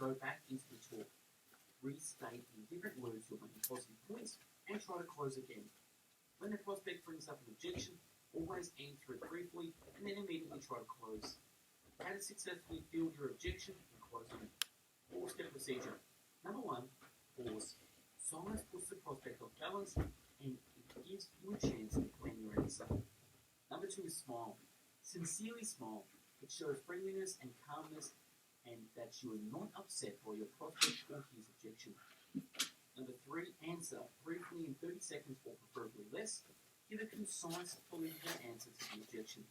go back into the talk. Restate in different words your main positive points and try to close again. When the prospect brings up an objection, always answer it briefly and then immediately try to close. How to successfully field your objection and close on it. 4-step procedure. Number 1, pause. Silence puts the prospect off balance and it gives you a chance to plan your answer. Number 2 is smile. Sincerely smile. It shows friendliness and calmness and that you are not upset by your prospect or his objection. Number 3, answer briefly in 30 seconds or preferably less. Give a concise, believable answer to the objection.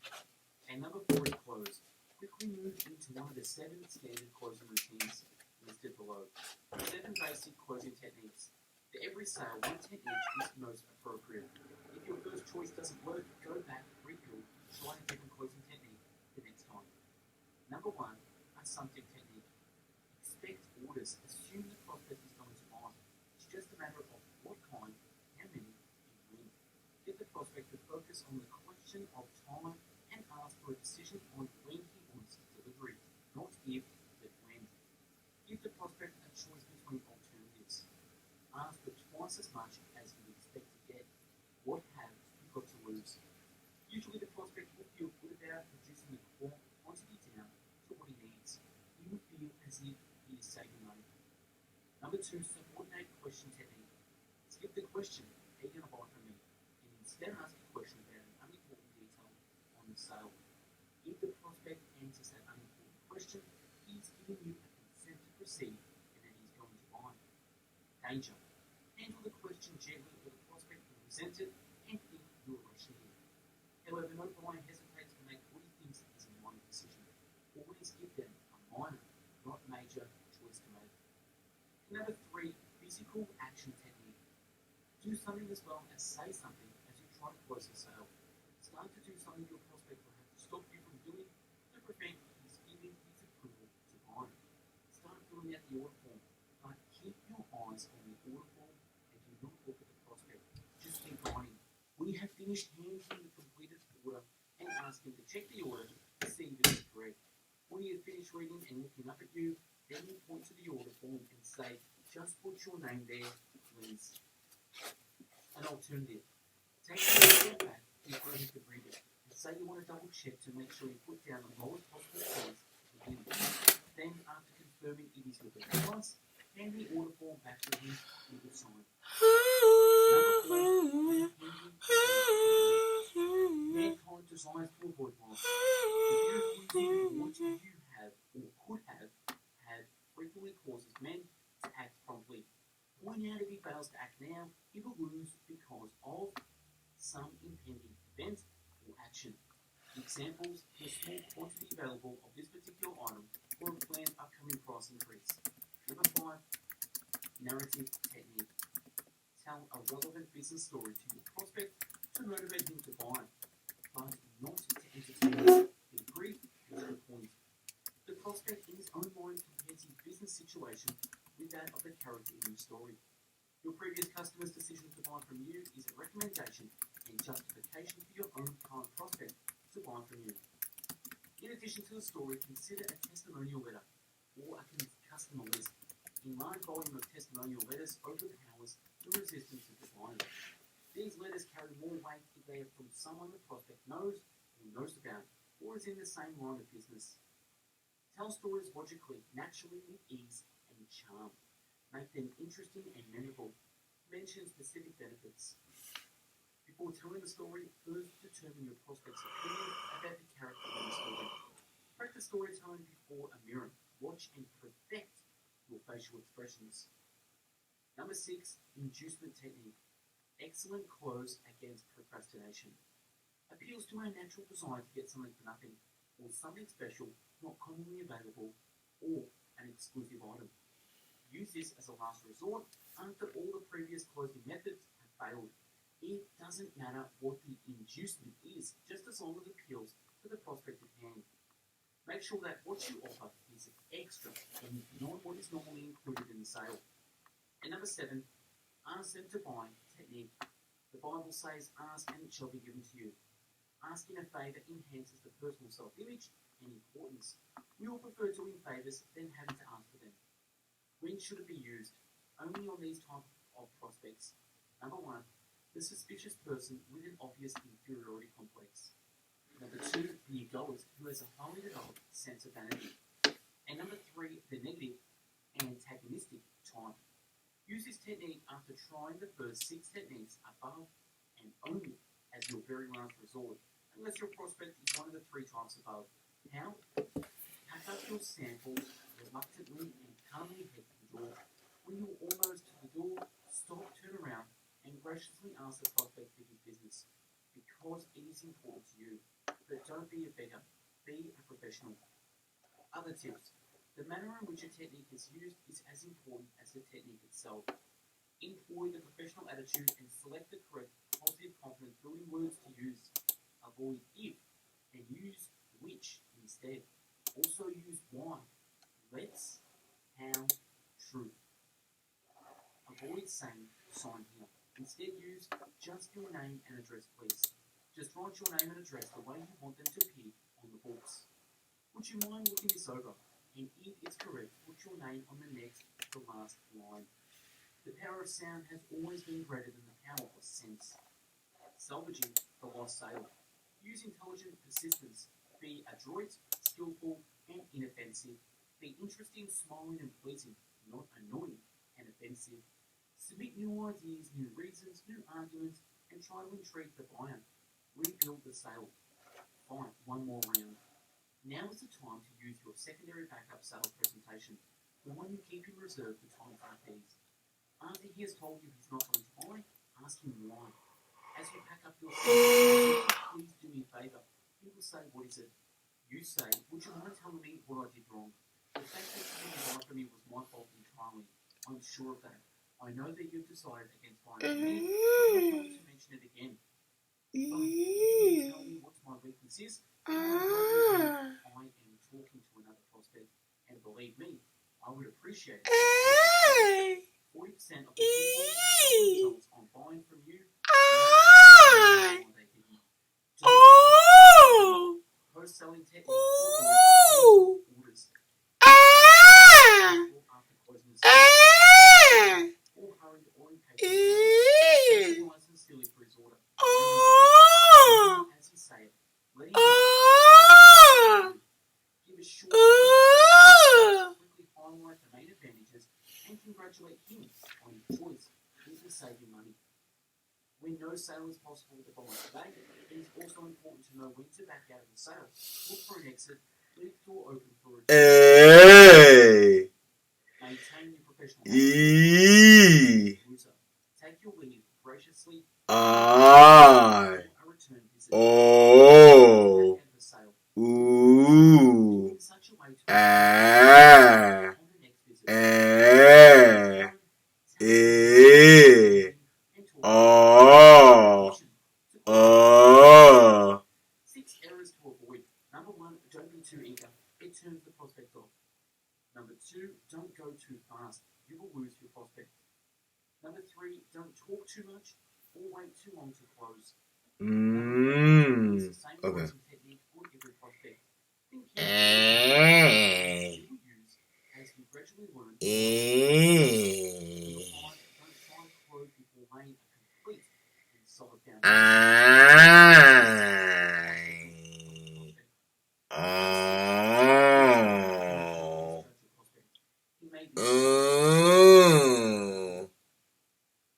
And number 4 is close. Quickly move into one of the 7 standard closing routines listed below. 7 basic closing techniques. For every sale, one technique is most appropriate. If your first choice doesn't work, go back, rebuild, try a different closing technique the next time. Number 1, assumptive technique. Expect orders. Assume the prospect is going to buy. It's just a matter of what kind, how many, and when. Get the prospect to focus on the question of time and ask for a decision on when he wants delivery, not if, but when. Give the prospect a choice between alternatives. Ask for twice as much as you expect to get. What have you got to lose? Usually the prospect will feel good about reducing the quantity down to what he needs. He will feel as if he is saving money. Number 2, subordinate question technique. Skip the question, are you going to buy from me? And instead ask a question about an unimportant detail on the sale. If the prospect answers that unimportant question, he's giving you a consent to proceed and that he's going to buy. Danger. Handle the question gently or the prospect will resent it and think you're rushing him. However, no buyer hesitates to make what he thinks is a minor decision. Always give them a minor, not major, choice to make. Number 3, physical action technique. Do something as well as say something as you try to close the sale. Start to do something your prospect will have to stop you from doing to prevent his giving his approval to buy. Start filling out the order form, but keep your eyes on the order form and do not look at the prospect. Just keep writing. When you have finished handing the completed order and ask him to check the order to see if it is correct. When you have finished reading and looking up at you, then you point to the order form and say, just put your name there, please. An alternative. Take the order back before you can read it and say you want to double check to make sure you put down the lowest possible price to begin with. Then, after confirming it is your best price, hand the order form back to him with a sign. Number 4, mankind desires to avoid loss. If you're using what you have or could have had frequently causes men to act promptly. Point out if he fails to act now, he will lose because of some impending event or action. Examples: the small quantity available of this particular item or a planned upcoming price increase. Number 5, narrative technique. Tell a relevant business story to your prospect to motivate him to buy, but not to entertain. Be brief and to the point. The prospect in his own mind compares his business situation with that of the character in your story. Your previous customer's decision to buy from you is a recommendation and justification for your own current prospect to buy from you. In addition to the story, consider a testimonial letter or a customer list. A large volume of testimonial letters overpowers the resistance of the buyer. These letters carry more weight if they are from someone the prospect knows or knows about, or is in the same line of business. Tell stories logically, naturally, with ease and charm. Make them interesting and memorable. Mention specific benefits. Before telling the story, first determine your prospect's opinion about the character in the story. Practice storytelling before a mirror. Watch and perfect your facial expressions. Number 6, inducement technique. Excellent close against procrastination. Appeals to our natural desire to get something for nothing, or something special, not commonly available, or an exclusive item. Use this as a last resort after all the previous closing methods have failed. It doesn't matter what the inducement is, just as long as it appeals to the prospect at hand. Make sure that what you offer is extra and not what is normally included in the sale. And number 7, ask them to buy technique. The Bible says, ask and it shall be given to you. Asking a favour enhances the personal self-image and importance. We all prefer doing favours than having to ask for them. When should it be used? Only on these type of prospects. Number one, the suspicious person with an obvious inferiority complex. Number two, the egoist who has a highly developed sense of vanity. And number three, the negative antagonistic type. Use this technique after trying the first 6 techniques above and only as your very last resort, unless your prospect is one of the 3 types above. How? Pack up your sample reluctantly and calmly head to the door. When you're almost to the door, stop, turn around, and graciously ask the prospect for his business, because it is important to you. But don't be a beggar, be a professional. Other tips. The manner in which a technique is used is as important as the technique itself. Employ the professional attitude and select the correct positive confidence building words to use. Avoid if and use which instead. Also use why, let's, how, truth. Avoid saying sign here. Instead use just your name and address, please. Just write your name and address the way you want them to appear on the books. Would you mind looking this over? And if it's correct, put your name on the next to last line. The power of sound has always been greater than the power of sense. Salvaging the lost sale. Use intelligent persistence. Be adroit, skillful, and inoffensive. Be interesting, smiling, and pleasing, not annoying and offensive. Submit new ideas, new reasons, new arguments, and try to intrigue the buyer. Rebuild the sale. Fine, one more round. Now is the time to use your secondary backup sales presentation, the one you keep in reserve for times like these. After he has told you he's not going to buy, ask him why. As you pack up your sales, please do me a favour. He will say, what is it? You say, would you mind telling me what I did wrong? The fact that you didn't buy from me was my fault entirely. I'm sure of that. I know that you've decided against buying from me, but I'm not going to mention it again. But if you tell me what my weakness is, I am talking to another prospect, and believe me, I would appreciate it. 40% of the people who results on buying from you post-selling technique orders after closing the sale or hurried or impatient sincerely for his order. As you say it, let him know. Give a short quickly highlight the main advantages and congratulate him on his choice. This will save you money. When no sale is possible to buy today, it is also important to know when to back out of the sale. Look for an exit, leave the door open for a return. Maintain your professional attitude. Take your leave graciously. A return visit. Back out of the sale. In such a way to on the next visit. Six errors to avoid. Number one, don't be too eager. It turns the prospect off. Number two, don't go too fast. You will lose your prospect. Number three, don't talk too much or wait too long to close. Use the same words and technique on every prospect. Think carefully you will use as you gradually learn. Number five, don't try to close before laying a complete and solid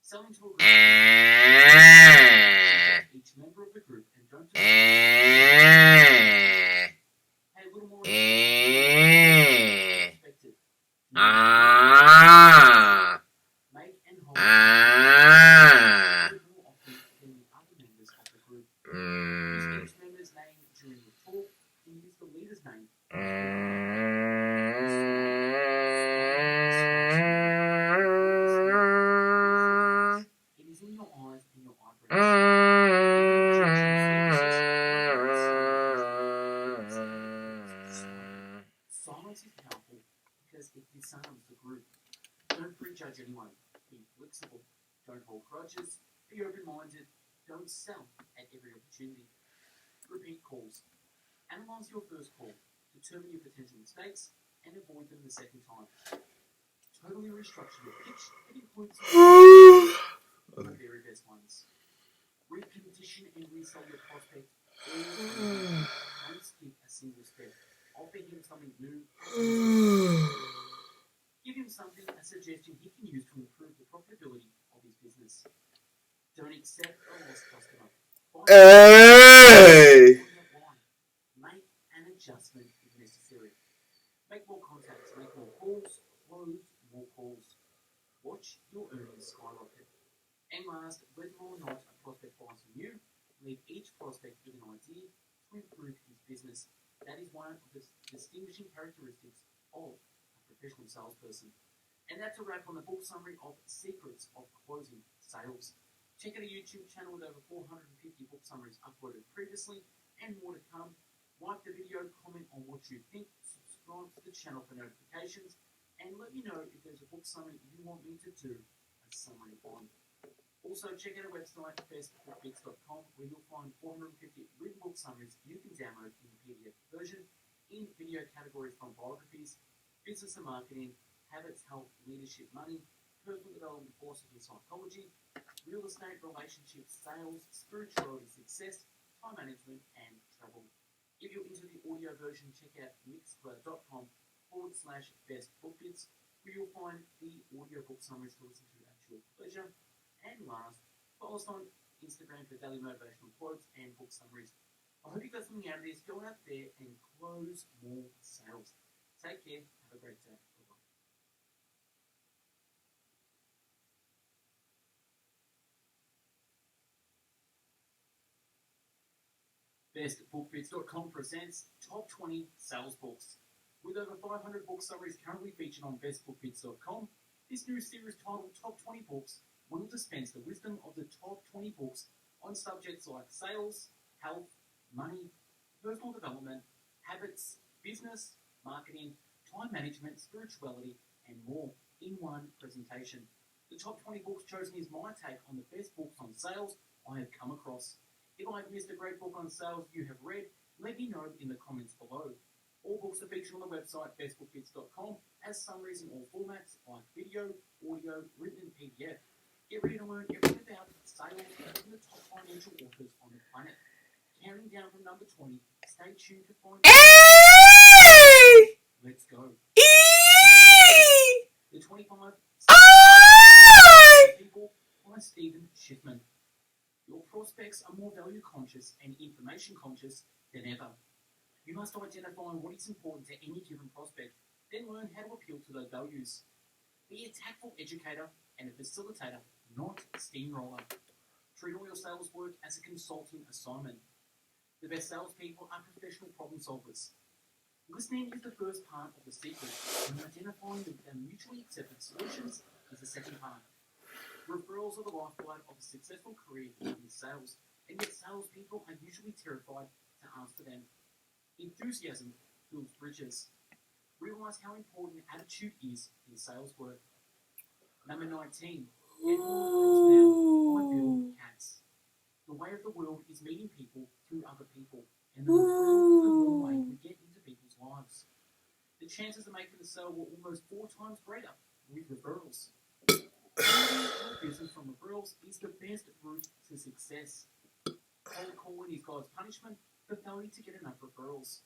Selling to a group. Each member of the group and don't hey, a little more expected. Make and hold more often than the other members of the group. Use each member's name during the talk and use the leader's name. It is in your eyes and your eyebrows. Silence is powerful because it disarms the group. Don't prejudge anyone. Be flexible. Don't hold grudges. Be open-minded. Don't sell at every opportunity. Repeat calls. Analyze your first call. Determine your potential mistakes and avoid them the second time. totally restructure your pitch that includes the very best ones. Recondition and resell your prospect all over. Don't skip a single step. Offer him something new. Give him something, a suggestion he can use to improve the profitability of his business. Don't accept a lost customer. Hey! Make an adjustment if necessary. Make more contacts, make more calls, close more calls. Watch your earnings skyrocket. And last, whether or not a prospect buys from you, leave each prospect with an idea to improve his business. That is one of the distinguishing characteristics of a professional salesperson. And that's a wrap on the book summary of Secrets of Closing Sales. Check out a YouTube channel with over 450 book summaries uploaded previously and more to come. Like the video, comment on what you think, subscribe to the channel for notifications, and let me know if there's a book summary you want me to do a summary on. Also, check out our website, bestbookbits.com, where you'll find 450 written book summaries you can download in the PDF version in video categories from biographies, business and marketing, habits, health, leadership, money, personal development, philosophy, psychology, real estate, relationships, sales, spirituality, success, time management, and travel. If you're into the audio version, check out mixcloud.com/bestbookbits, where you'll find the audiobook summaries to listen to at your pleasure. And last, follow us on Instagram for daily motivational quotes and book summaries. I hope you got something out of this. Go out there and close more sales. Take care. Have a great day. Bye-bye. BestBookBits.com presents Top 20 Sales Books. With over 500 book summaries currently featured on BestBookBits.com, this new series titled Top 20 Books will dispense the wisdom of the top 20 books on subjects like sales, health, money, personal development, habits, business, marketing, time management, spirituality, and more in one presentation. The top 20 books chosen is my take on the best books on sales I have come across. If I've missed a great book on sales you have read, let me know in the comments below. All books are featured on the website bestbookbits.com as summaries in all formats like video, audio, written and PDF. Get ready to learn everything about sales from the top financial authors on the planet. Counting down from number 20, stay tuned to find out. Let's go. The 25 people by Stephen Schiffman. Your prospects are more value conscious and information conscious than ever. You must identify what is important to any given prospect, then learn how to appeal to those values. Be a tactful educator and a facilitator, not a steamroller. Treat all your sales work as a consulting assignment. The best salespeople are professional problem solvers. Listening is the first part of the secret, and identifying the mutually accepted solutions is the second part. Referrals are the lifeblood of a successful career in sales, and yet salespeople are usually terrified to ask for them. Enthusiasm builds bridges. Realize how important attitude is in sales work. Number 19. Get more friends now by Bill Katz. The way of the world is meeting people through other people, and the referral is the one way we get into people's lives. The chances of making the sale were almost 4 times greater with referrals. Business from referrals is the best route to success. Cold calling is God's punishment for failing to get enough referrals.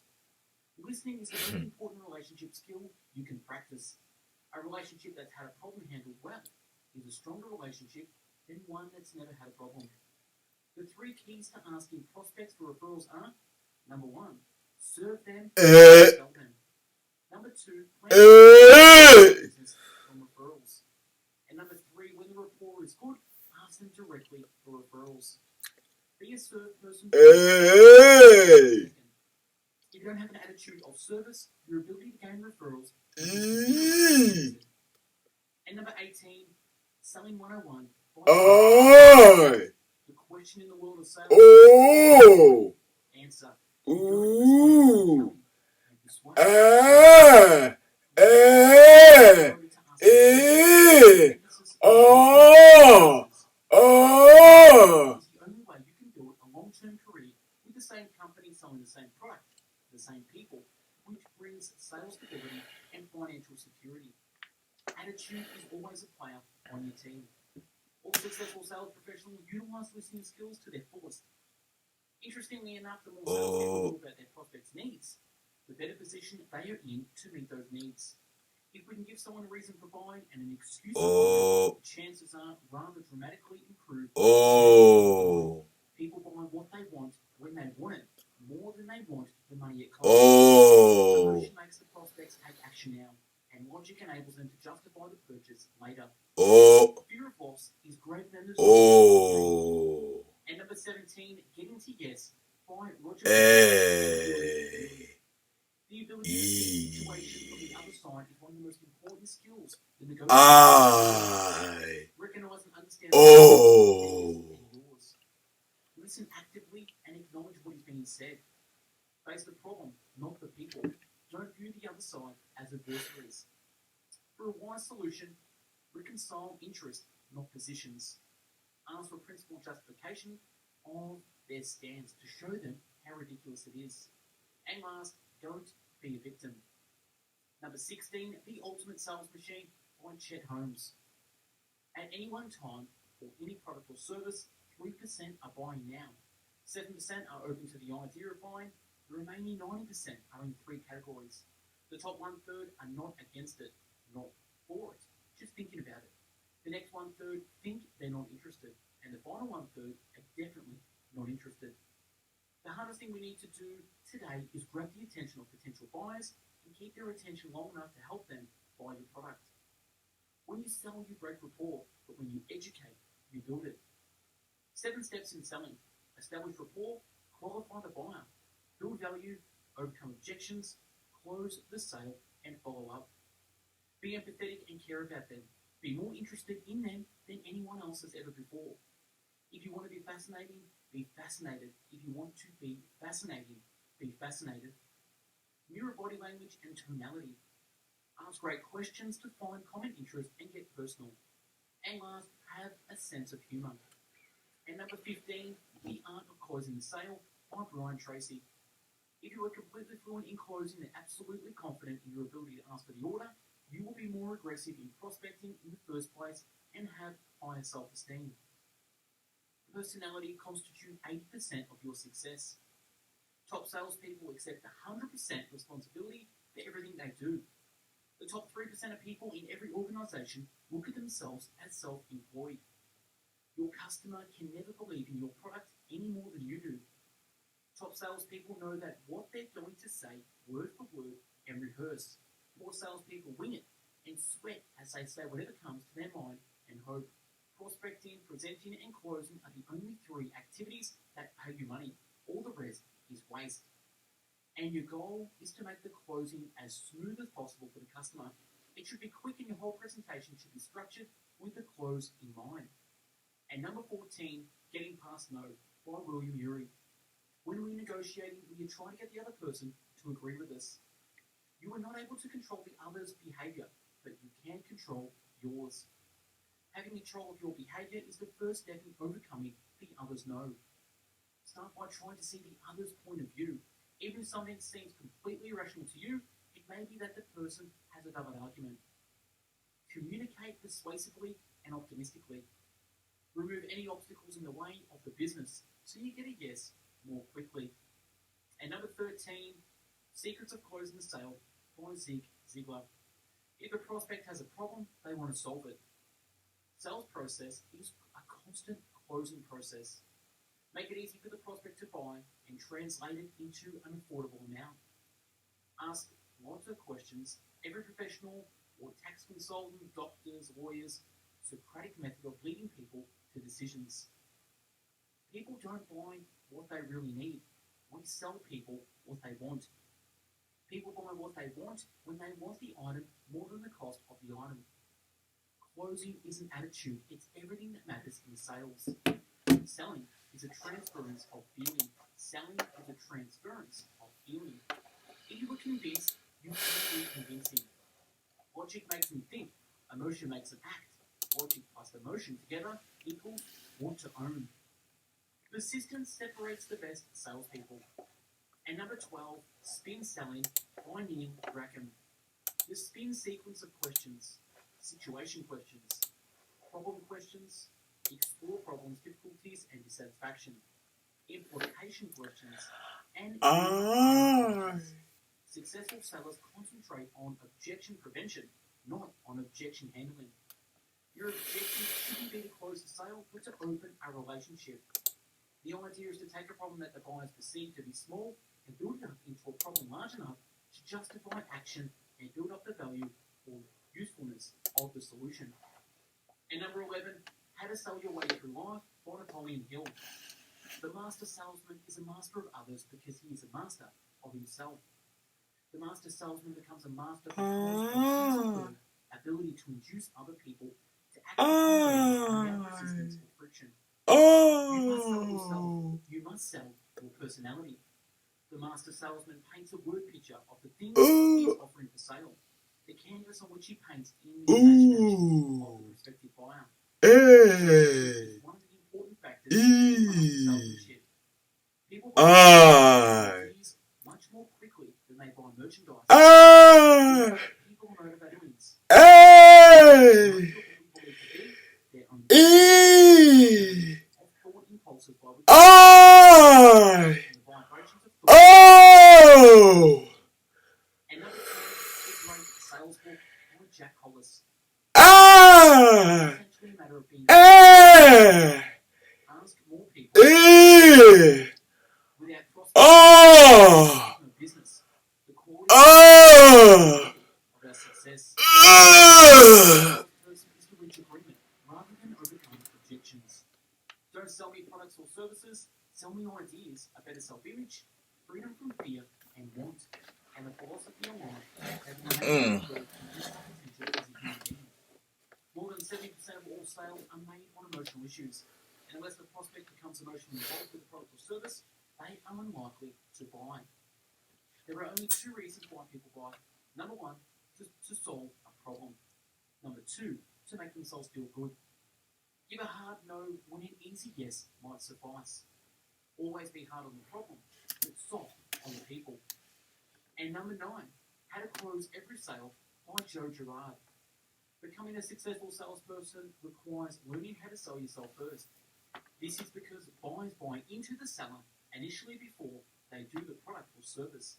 Listening is the most important relationship skill you can practice. A relationship that's had a problem handled well is a stronger relationship than one that's never had a problem. The 3 keys to asking prospects for referrals are: number 1, serve them and sell them. Number 2, plan business from referrals. And number 3, when the rapport is good, ask them directly for referrals. Be a serve person. If you don't have an attitude of service, your ability to gain referrals is And number 18, selling 101. The question in the world of sales. Answer. It's the only way you can build a long-term career with the same company selling the same product to the same people, which brings sales stability and financial security. attitude is always a player on your team. All successful sales professionals utilize listening skills to their fullest. Interestingly enough, the more salespeople know about their prospects' needs, the better position they are in to meet those needs. If we can give someone a reason for buying and an excuse for buying, the chances are rather dramatically improved. People buy what they want when they want it, more than they want the money it costs. Emotion makes the prospects take action now, and logic enables them to justify the purchase later. Fear of loss is greater than the desire. And number 17, getting to yes by Roger. The ability to see the situation from the other side is one of the most important skills in negotiation. Recognize and understand yours. Listen actively and acknowledge what is being said. Face the problem, not the people. Don't view the other side as adversaries. For a wise solution, reconcile interest, not positions. Ask for principal justification of their stance to show them how ridiculous it is. And last, don't be a victim. Number 16, The Ultimate Sales Machine by Chet Holmes. At any one time, for any product or service, 3% are buying now. 7% are open to the idea of buying. The remaining 90% are in 3 categories. The top 1/3 are not against it, not for it, just thinking about it. The next 1/3 think they're not interested, and the final 1/3 are definitely not interested. The hardest thing we need to do today is grab the attention of potential buyers and keep their attention long enough to help them buy your product. When you sell, you break rapport, but when you educate, you build it. 7 steps in selling. Establish rapport, qualify the buyer, build value, overcome objections, close the sale, and follow up. Be empathetic and care about them. Be more interested in them than anyone else has ever before. If you want to be fascinating, be fascinated. If you want to be fascinating, be fascinated. Mirror body language and tonality. Ask great questions to find common interest and get personal. And last, have a sense of humour. And number 15, The Art of Closing the Sale by Brian Tracy. If you are completely fluent in closing and absolutely confident in your ability to ask for the order, you will be more aggressive in prospecting in the first place and have higher self-esteem. Personality constitutes 80% of your success. Top salespeople accept 100% responsibility for everything they do. The top 3% of people in every organization look at themselves as self-employed. Your customer can never believe in your product any more than you do. Top salespeople know that what they're going to say word for word and rehearse. More salespeople wing it and sweat as they say whatever comes to their mind and hope. Prospecting, presenting, and closing are the only 3 activities that pay you money. All the rest is waste. And your goal is to make the closing as smooth as possible for the customer. It should be quick and your whole presentation should be structured with the close in mind. And number 14, Getting Past No by William Ury. When we're negotiating, we are trying to get the other person to agree with us. You are not able to control the other's behavior, but you can control yours. Having control of your behavior is the first step in overcoming the other's no. Start by trying to see the other's point of view. Even if something seems completely irrational to you, it may be that the person has a valid argument. Communicate persuasively and optimistically. Remove any obstacles in the way of the business so you get a yes more quickly. And number 13, Secrets of Closing the Sale by Zig Ziglar. If a prospect has a problem, they want to solve it. Sales process is a constant closing process. Make it easy for the prospect to buy and translate it into an affordable amount. Ask lots of questions. Every professional or tax consultant, doctors, lawyers, Socratic method of leading people to decisions. People don't buy what they really need. We sell people what they want. People buy what they want when they want the item more than the cost of the item. Closing is an attitude. It's everything that matters in sales. Selling is a transference of feeling. Selling is a transference of feeling. If you were convinced, you can be convincing. Logic makes them think. Emotion makes them act. Logic plus emotion together equals want to own. Persistence separates the best salespeople. And number 12, Spin Selling by Neil Rackham. The spin sequence of questions. situation questions, problem questions, explore problems, difficulties, and dissatisfaction, implication questions, and successful sellers concentrate on objection prevention, not on objection handling. Your objective shouldn't be to close the sale, but to open a relationship. The idea is to take a problem that the buyers perceive to be small and build it up into a problem large enough to justify action and build up the value or usefulness of the solution. And number 11, how to sell your way through life by Napoleon Hill. The master salesman is a master of others because he is a master of himself. The master salesman becomes a master because of his ability to induce other people to act without resistance or friction. You must sell yourself. You must sell your personality. The master salesman paints a word picture of the things he is offering for sale. The canvas on which he paints in the imagination of the respective buyer. Is one of the important factors in salesmanship. People buy things much more quickly than they buy merchandise. People know about doings. Their own thought impulses by which the vibrations of thought. And number 10, the great sales book by Jack Hollis. It's essentially a matter of being ask more people without prospecting no business. The quality of our success is to reach agreement rather than overcome objections. Don't sell me products or services, sell me ideas, a better self-image, freedom from fear and want, and the philosophy of life that enables you to reach our potential as a human being. More than 70% of all sales are made on emotional issues, and unless the prospect becomes emotionally involved with the product or service, they are unlikely to buy. There are only two reasons why people buy. Number 1, to solve a problem. Number 2, to make themselves feel good. Give a hard no when an easy yes might suffice. Always be hard on the problem, but soft on the people. And number 9, how to close every sale by Joe Girard. Becoming a successful salesperson requires learning how to sell yourself first. This is because buyers buy into the seller initially before they do the product or service.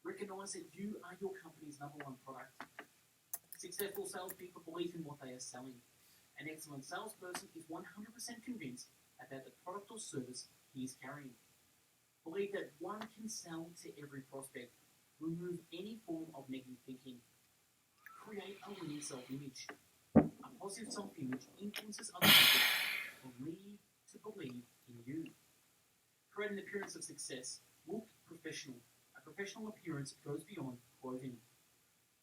Recognize that you are your company's number 1 product. Successful salespeople believe in what they are selling. An excellent salesperson is 100% convinced about the product or service he is carrying. Believe that one can sell to every prospect. Remove any form of negative thinking. Create a winning self-image. A positive self-image influences other people to believe in you. Create an appearance of success. Look professional. A professional appearance goes beyond clothing.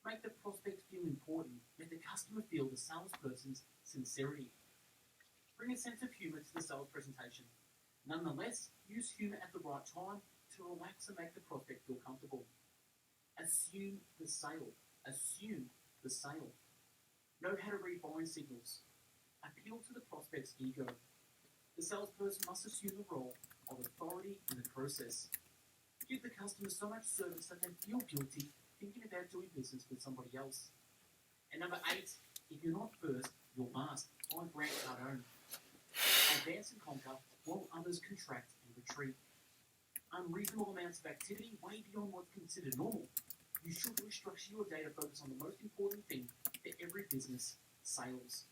Make the prospect feel important. Make the customer feel the salesperson's sincerity. Bring a sense of humour to the sales presentation. Nonetheless, use humour at the right time to relax and make the prospect feel comfortable. Assume the sale. Assume the sale. Know how to read buying signals. Appeal to the prospect's ego. The salesperson must assume the role of authority in the process. Give the customer so much service that they feel guilty thinking about doing business with somebody else. And number 8, if you're not first, you're last. By Grant Cardone. Advance and conquer while others contract and retreat. Unreasonable amounts of activity way beyond what's considered normal. You should restructure your day to focus on the most important thing for every business, sales.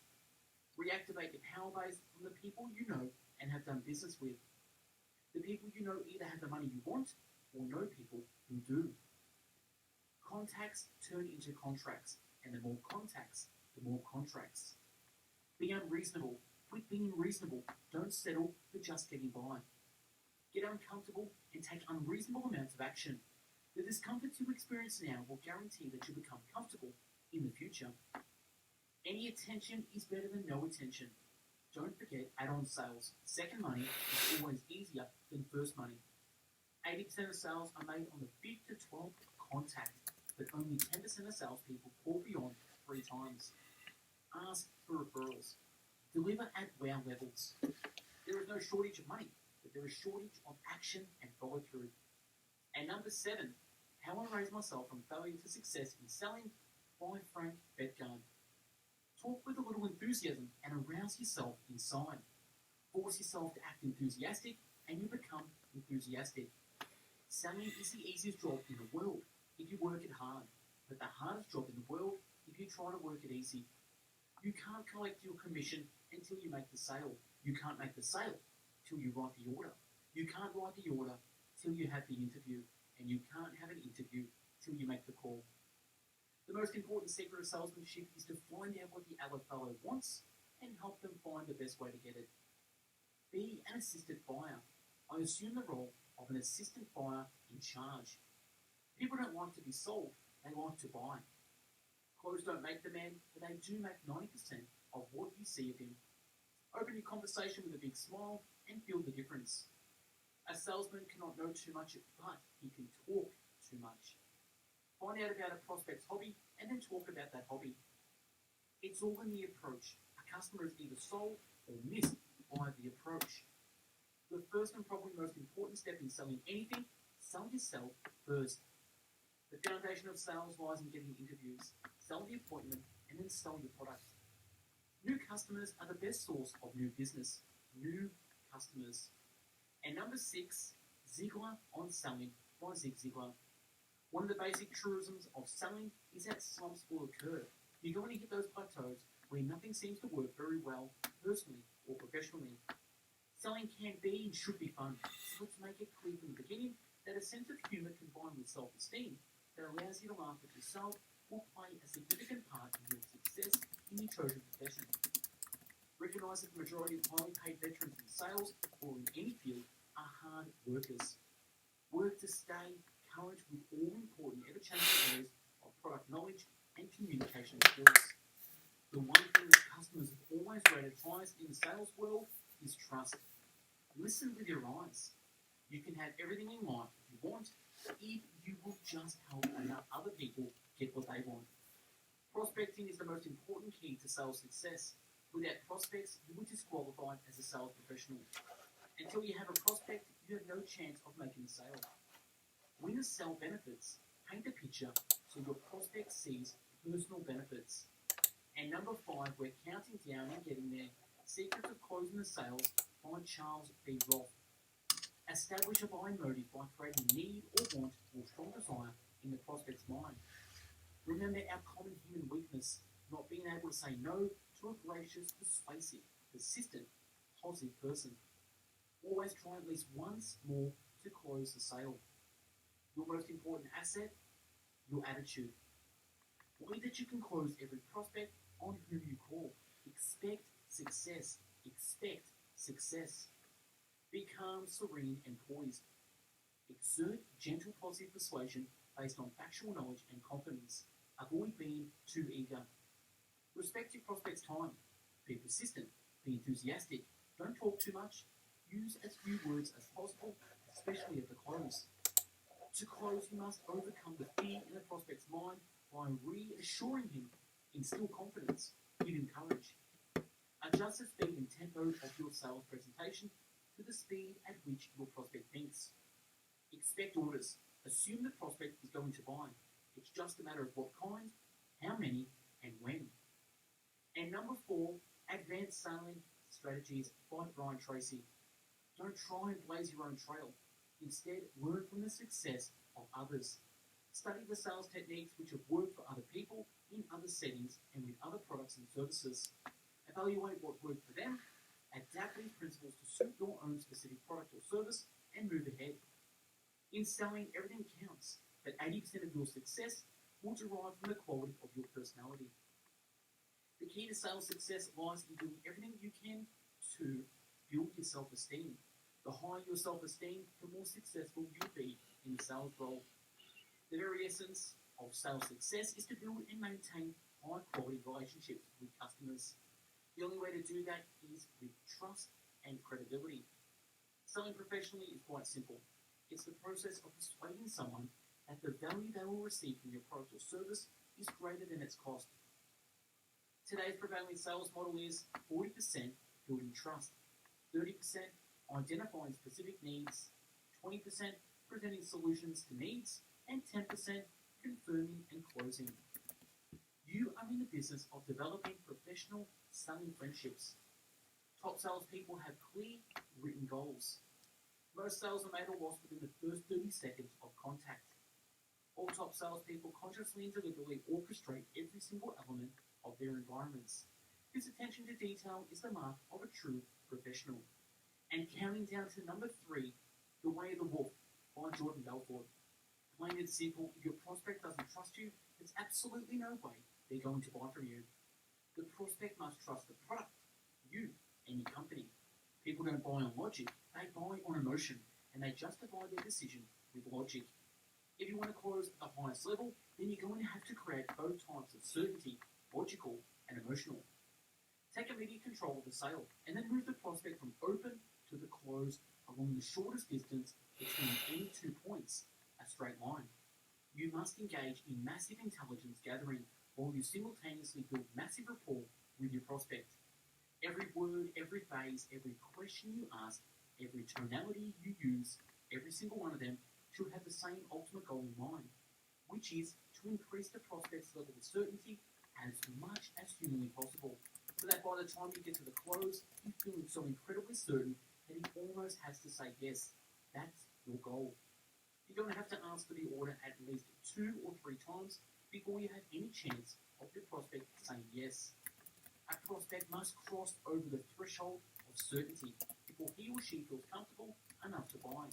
Reactivate your power base from the people you know and have done business with. The people you know either have the money you want or know people who do. Contacts turn into contracts, and the more contacts, the more contracts. Be unreasonable. Quit being reasonable. Don't settle for just getting by. Get uncomfortable and take unreasonable amounts of action. The discomfort you experience now will guarantee that you'll become comfortable in the future. Any attention is better than no attention. Don't forget add-on sales. Second money is always easier than first money. 80% of sales are made on the 5th to 12th contact, but only 10% of salespeople call beyond 3 times. Ask for referrals. Deliver at wow levels. There is no shortage of money, but there is shortage of action and follow-through. And number 7, how I raise myself from failure to success in selling by Frank Betgard. Talk with a little enthusiasm and arouse yourself inside. Force yourself to act enthusiastic and you become enthusiastic. Selling is the easiest job in the world if you work it hard, but the hardest job in the world if you try to work it easy. You can't collect your commission until you make the sale. You can't make the sale till you write the order. You can't write the order till you have the interview, and you can't have an interview till you make the call. The most important secret of salesmanship is to find out what the other fellow wants and help them find the best way to get it. Be an assistant buyer. I assume the role of an assistant buyer in charge. People don't like to be sold, they like to buy. Clothes don't make the man, but they do make 90% of what you see of him. Open your conversation with a big smile and feel the difference. A salesman cannot know too much, but he can talk too much. Find out about a prospect's hobby and then talk about that hobby. It's all in the approach. A customer is either sold or missed by the approach. The first and probably most important step in selling anything, sell yourself first. The foundation of sales lies in getting interviews. Sell the appointment and then sell your product. New customers are the best source of new business. New customers. And number 6, Ziglar on Selling by Zig Ziglar. One of the basic truisms of selling is that slumps will occur. You're going to hit those plateaus where nothing seems to work very well, personally or professionally. Selling can be and should be fun, so let's make it clear from the beginning that a sense of humour combined with self-esteem that allows you to laugh at yourself will play a significant part in your success in your chosen profession. Recognise that the majority of highly paid veterans in sales or in any field are hard workers. Work to stay current with all important ever-changing areas of product knowledge and communication skills. The one thing that customers have always rated highest in the sales world is trust. Listen with your eyes. You can have everything in life if you want, if you will just help enough other people get what they want. Prospecting is the most important key to sales success. Without prospects, you will disqualify as a sales professional. Until you have a prospect, you have no chance of making a sale. Win or sell benefits. Paint a picture so your prospect sees personal benefits. And number 5, we're counting down and getting there. Secrets of Closing the Sales by Charles B. Roth. Establish a buying motive by creating need or want or strong desire in the prospect's mind. Remember our common human weakness, not being able to say no to a gracious, persuasive, persistent, positive person. Always try at least once more to close the sale. Your most important asset, your attitude. Believe that you can close every prospect on whom you call. Expect success. Expect success. Be calm, serene, and poised. Exert gentle positive persuasion based on factual knowledge and confidence. Avoid being too eager. Respect your prospect's time. Be persistent. Be enthusiastic. Don't talk too much. Use as few words as possible, especially at the close. To close, you must overcome the fear in the prospect's mind by reassuring him, instill confidence, give him courage. Adjust the speed and tempo of your sales presentation to the speed at which your prospect thinks. Expect orders. Assume the prospect is going to buy. It's just a matter of what kind, how many, and when. And number 4, Advanced Selling Strategies by Brian Tracy. Don't try and blaze your own trail. Instead, learn from the success of others. Study the sales techniques which have worked for other people in other settings and with other products and services. Evaluate what worked for them, adapt these principles to suit your own specific product or service, and move ahead. In selling, everything counts, but 80% of your success will derive from the quality of your personality. The key to sales success lies in doing everything you can to build your self-esteem. The higher your self-esteem, the more successful you'll be in the sales role. The very essence of sales success is to build and maintain high-quality relationships with customers. The only way to do that is with trust and credibility. Selling professionally is quite simple. It's the process of persuading someone that the value they will receive from your product or service is greater than its cost. Today's prevailing sales model is 40% building trust, 30% identifying specific needs, 20% presenting solutions to needs, and 10% confirming and closing. You are in the business of developing professional selling friendships. Top salespeople have clear written goals. Most sales are made or lost within the first 30 seconds of contact. All top salespeople consciously and deliberately orchestrate every single element of their environments. This attention to detail is the mark of a true professional. And counting down to number 3, The Way of the Wolf by Jordan Belfort. Plain and simple, if your prospect doesn't trust you, there's absolutely no way they're going to buy from you. The prospect must trust the product, you, and your company. People don't buy on logic, they buy on emotion, and they justify their decision with logic. If you want to close at the highest level, then you're going to have to create both types of certainty, logical and emotional. Take immediate control of the sale, and then move the prospect from open to the close along the shortest distance between any 2 points, a straight line. You must engage in massive intelligence gathering while you simultaneously build massive rapport with your prospect. Every word, every phase, every question you ask, every tonality you use, every single one of them should have the same ultimate goal in mind, which is to increase the prospect's level of certainty as much as humanly possible, so that by the time you get to the close, you feel so incredibly certain that he almost has to say yes. That's your goal. You're going to have to ask for the order at least 2 or 3 times before you have any chance of the prospect saying yes. A prospect must cross over the threshold of certainty before he or she feels comfortable enough to buy.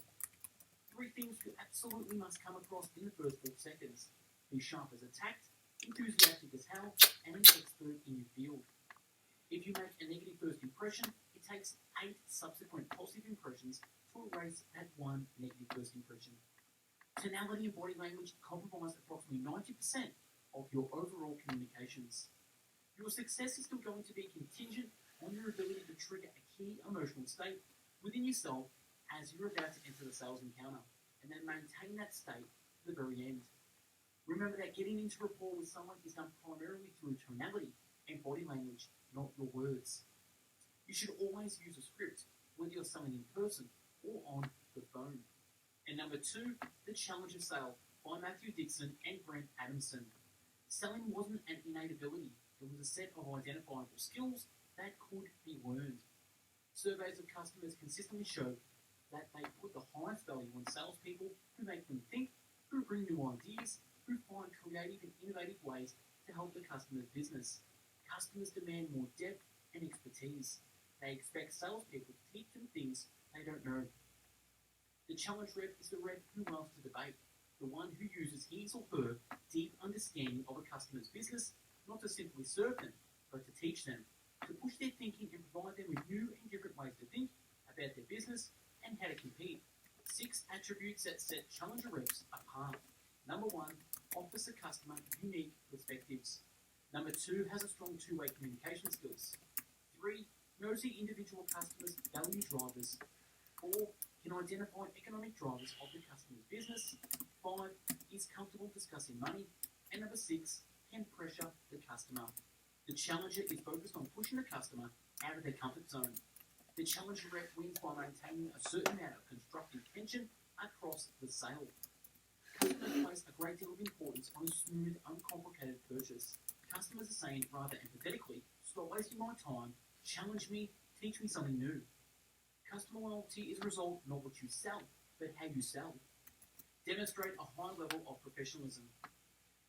3 things you absolutely must come across in the first 4 seconds. Be sharp as a tack, enthusiastic as hell, and an expert in your field. If you make a negative first impression, it takes 8 subsequent positive impressions to erase that 1 negative first impression. Tonality and body language comprise approximately 90% of your overall communications. Your success is still going to be contingent on your ability to trigger a key emotional state within yourself as you're about to enter the sales encounter, and then maintain that state to the very end. Remember that getting into rapport with someone is done primarily through tonality and body language, not your words. You should always use a script, whether you're selling in person or on the phone. And number 2, The Challenge of Sale by Matthew Dixon and Brent Adamson. Selling wasn't an innate ability. It was a set of identifiable skills that could be learned. Surveys of customers consistently show that they put the highest value on salespeople who make them think, who bring new ideas, who find creative and innovative ways to help the customer's business. Customers demand more depth and expertise. They expect salespeople to teach them things they don't know. The challenge rep is the rep who loves to debate, the one who uses his or her deep understanding of a customer's business not to simply serve them, but to teach them, to push their thinking and provide them with new and different ways to think about their business and how to compete. 6 attributes that set challenger reps apart. Number 1, offers the customer unique perspectives. Number 2, has a strong 2-way communication skills. 3, knows the individual customer's value drivers. 4, can identify economic drivers of the customer's business. 5, is comfortable discussing money. And number 6, can pressure the customer. The challenger is focused on pushing the customer out of their comfort zone. The challenger rep wins by maintaining a certain amount of constructive tension across the sale. Customers place a great deal of importance on a smooth, uncomplicated purchase. Customers are saying rather empathetically, stop wasting my time, challenge me, teach me something new. Customer loyalty is a result not what you sell, but how you sell. Demonstrate a high level of professionalism.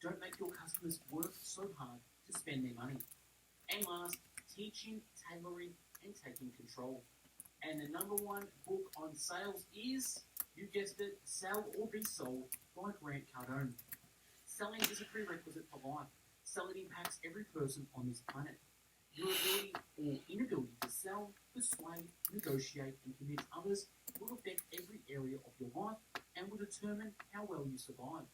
Don't make your customers work so hard to spend their money. And last, teaching, tailoring, and taking control. And the number 1 book on sales is, you guessed it, Sell or Be Sold by Grant Cardone. Selling is a prerequisite for life. Selling impacts every person on this planet. Your ability or inability to sell, persuade, negotiate, and convince others will affect every area of your life and will determine how well you survive.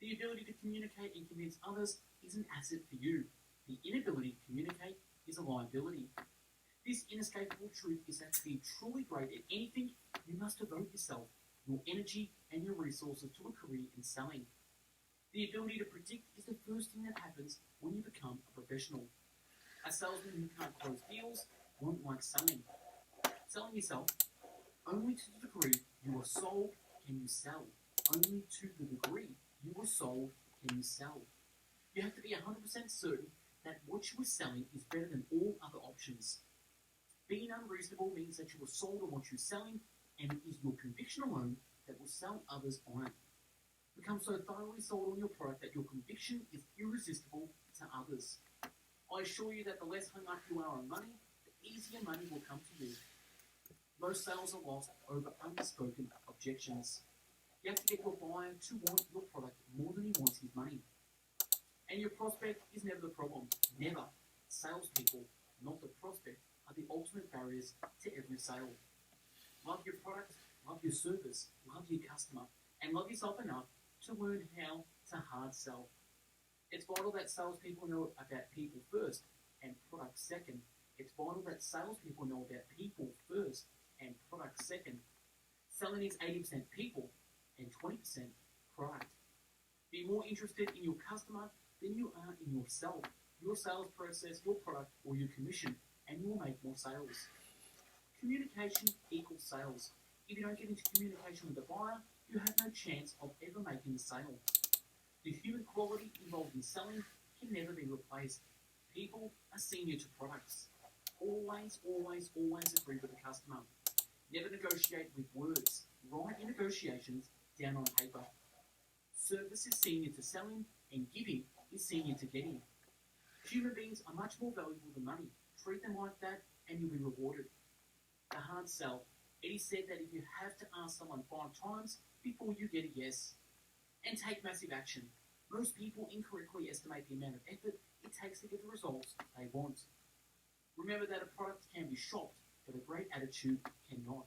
The ability to communicate and convince others is an asset for you. The inability to communicate is a liability. This inescapable truth is that to be truly great at anything, you must devote yourself, your energy, and your resources to a career in selling. The ability to predict is the first thing that happens when you become a professional. A salesman who can't close deals won't like selling. Selling yourself, only to the degree you are sold can you sell. Only to the degree you are sold can you sell. You have to be 100% certain that what you are selling is better than all other options. Being unreasonable means that you are sold on what you're selling, and it is your conviction alone that will sell others on it. Become so thoroughly sold on your product that your conviction is irresistible to others. I assure you that the less hung up you are on money, the easier money will come to you. Most sales are lost over unspoken objections. You have to get your buyer to want your product more than he wants his money. And your prospect is never the problem. Never. Salespeople, not the prospect, are the ultimate barriers to every sale. Love your product, love your service, love your customer, and love yourself enough to learn how to hard sell. It's vital that salespeople know about people first and product second. It's vital that salespeople know about people first and product second. Selling is 80% people and 20% product. Be more interested in your customer than you are in yourself, your sales process, your product, or your commission, and you will make more sales. Communication equals sales. If you don't get into communication with the buyer, you have no chance of ever making the sale. The human quality involved in selling can never be replaced. People are senior to products. Always, always, always agree with the customer. Never negotiate with words. Write your negotiations down on paper. Service is senior to selling, and giving is senior to getting. Human beings are much more valuable than money. Treat them like that, and you'll be rewarded. The hard sell. Eddie said that if you have to ask someone 5 times before you get a yes, and take massive action. Most people incorrectly estimate the amount of effort it takes to get the results they want. Remember that a product can be shopped, but a great attitude cannot.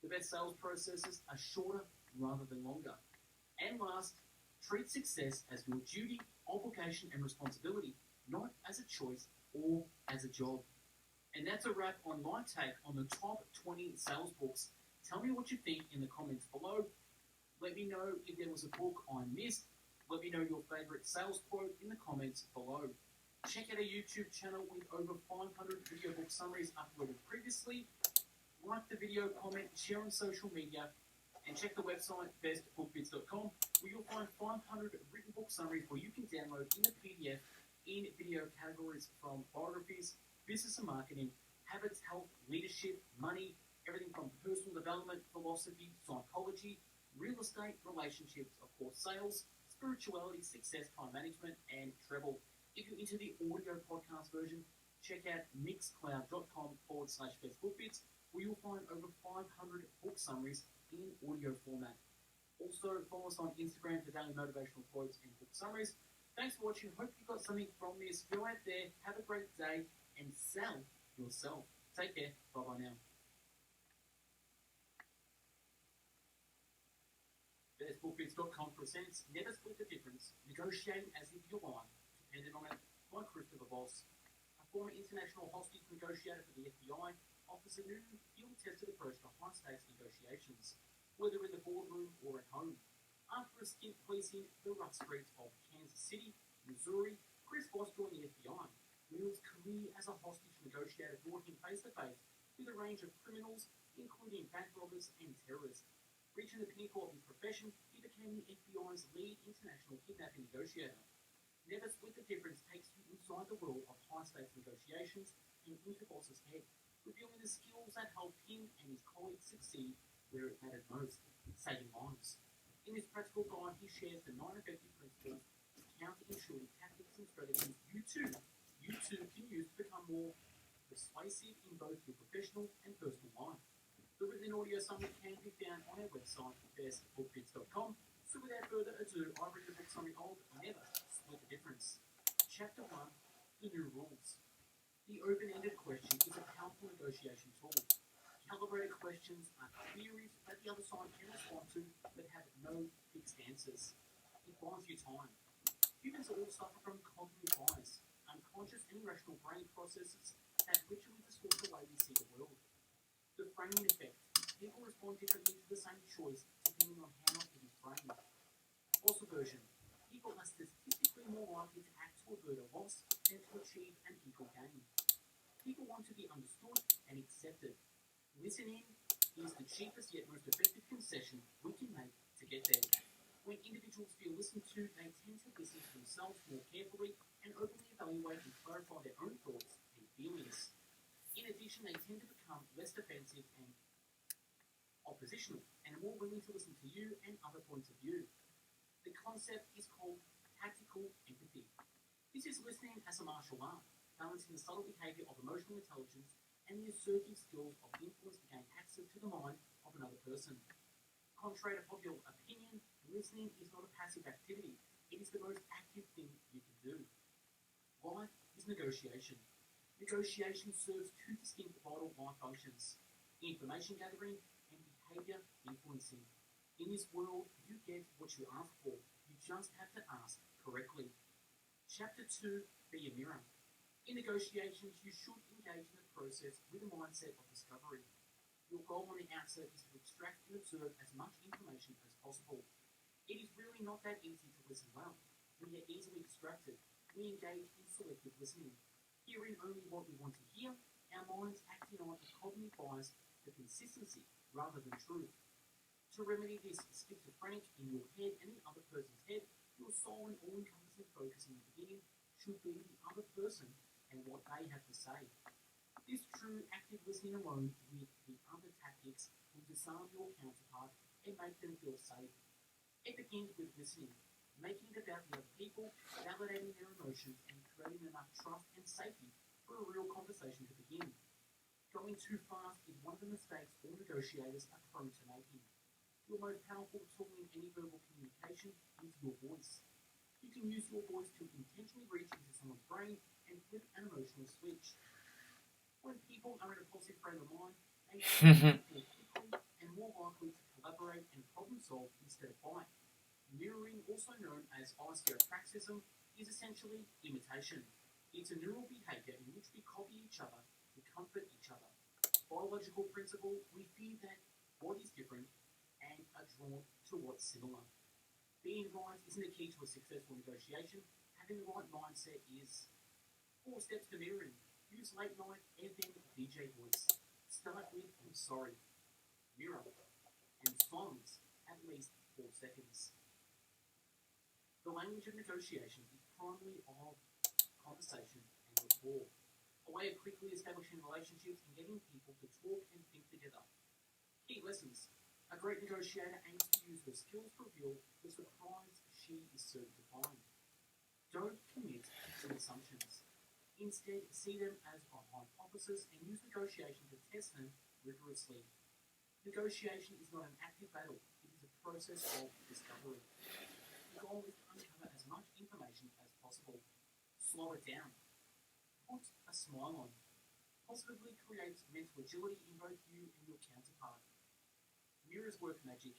The best sales processes are shorter rather than longer. And last, treat success as your duty, obligation, and responsibility, not as a choice or as a job. And that's a wrap on my take on the top 20 sales books. Tell me what you think in the comments below. Let me know if there was a book I missed. Let me know your favorite sales quote in the comments below. Check out our YouTube channel with over 500 video book summaries uploaded previously. Like the video, comment, share on social media, and check the website bestbookbits.com, where you'll find 500 written book summaries where you can download in a PDF in video categories from biographies, business and marketing, habits, health, leadership, money, everything from personal development, philosophy, psychology, real estate, relationships, of course, sales, spirituality, success, time management, and travel. If you're into the audio podcast version, check out mixcloud.com/bestbookbits, where you'll find over 500 book summaries in audio format. Also, follow us on Instagram for daily motivational quotes and book summaries. Thanks for watching. Hope you got something from this. Go out there, have a great day, and sell yourself. Take care. Bye-bye now. BestBookBits.com presents Never Split the Difference, Negotiating as If You're Lying, dependent on it, by Christopher Voss. A former international hostage negotiator for the FBI, offers a new field-tested approach to high-stakes negotiations, whether in the boardroom or at home. After a stint policing the rough streets of Kansas City, Missouri, Chris Voss joined the FBI, where his career as a hostage negotiator brought him face-to-face with a range of criminals, including bank robbers and terrorists. Reaching the pinnacle of his profession, he became the FBI's lead international kidnapping negotiator. Never Split the Difference takes you inside the world of high-stakes negotiations and into Voss's head, revealing the skills that helped him and his colleagues succeed where it mattered most, saving lives. In this practical guide, he shares the 9 effective principles of counter-intuitive tactics and strategies you too can use to become more persuasive in both your professional and personal life. The written and audio summary can be found on our website, bestbookbits.com. So without further ado, I read the book summary of Never Split the Difference. Chapter 1, The New Rules. The open-ended question is a powerful negotiation tool. Calibrated questions are queries that the other side can respond to but have no fixed answers. It buys you time. Humans all suffer from cognitive bias, unconscious and irrational brain processes that ritually distort the way we see the world. The framing effect. People respond differently to the same choice depending on how it is framed. Loss aversion. People are statistically more likely to act to avert a loss than to achieve an equal gain. People want to be understood and accepted. Listening is the cheapest yet most effective concession we can make to get there. When individuals feel listened to, they tend to listen to themselves themselves more carefully and openly evaluate and clarify their own thoughts and feelings. In addition, they tend to become less defensive and oppositional and are more willing to listen to you and other points of view. The concept is called tactical empathy. This is listening as a martial art, balancing the subtle behavior of emotional intelligence and the assertive skills of influence to gain access to the mind of another person. Contrary to popular opinion, listening is not a passive activity. It is the most active thing you can do. Life is negotiation. Negotiation serves two distinct vital life functions: information gathering and behavior influencing. In this world, you get what you ask for. You just have to ask correctly. Chapter 2, Be a Mirror. In negotiations, you should engage in the process with a mindset of discovery. Your goal on the outset is to extract and observe as much information as possible. It is really not that easy to listen well. We are easily distracted. We engage in selective listening, hearing only what we want to hear, our minds acting on a cognitive bias for consistency rather than truth. To remedy this schizophrenic in your head and the other person's head, your sole and all-encompassing focus in the beginning should be the other person and what they have to say. This true active listening alone with the other tactics will disarm your counterpart and make them feel safe. It begins with listening, making it about the other people, validating their emotions, and creating enough trust and safety for a real conversation to begin. Going too fast is one of the mistakes all negotiators are prone to making. Your most powerful tool in any verbal communication is your voice. You can use your voice to intentionally reach into someone's brain and flip an emotional switch. When people are in a positive frame of mind, they feel quickly and more likely to collaborate and problem solve instead of fight. Mirroring, also known as osteopraxism, is essentially imitation. It's a neural behavior in which we copy each other to comfort each other. Biological principle, we fear that what is different and are drawn to what's similar. Being right isn't the key to a successful negotiation. Having the right mindset is. 4 steps to mirroring. Use late night FM DJ voice. Start with I'm sorry. Mirror. And silence at least 4 seconds. The language of negotiation is primarily of conversation and rapport. A way of quickly establishing relationships and getting people to talk and think together. Key lessons. A great negotiator aims to use her skills to reveal the surprise she is certain to find. Don't commit to assumptions. Instead, see them as a hypothesis and use negotiation to test them rigorously. Negotiation is not an active battle, it is a process of discovery. The goal is to uncover as much information as possible. Slow it down. Put a smile on. Positively creates mental agility in both you and your counterpart. Mirrors work magic.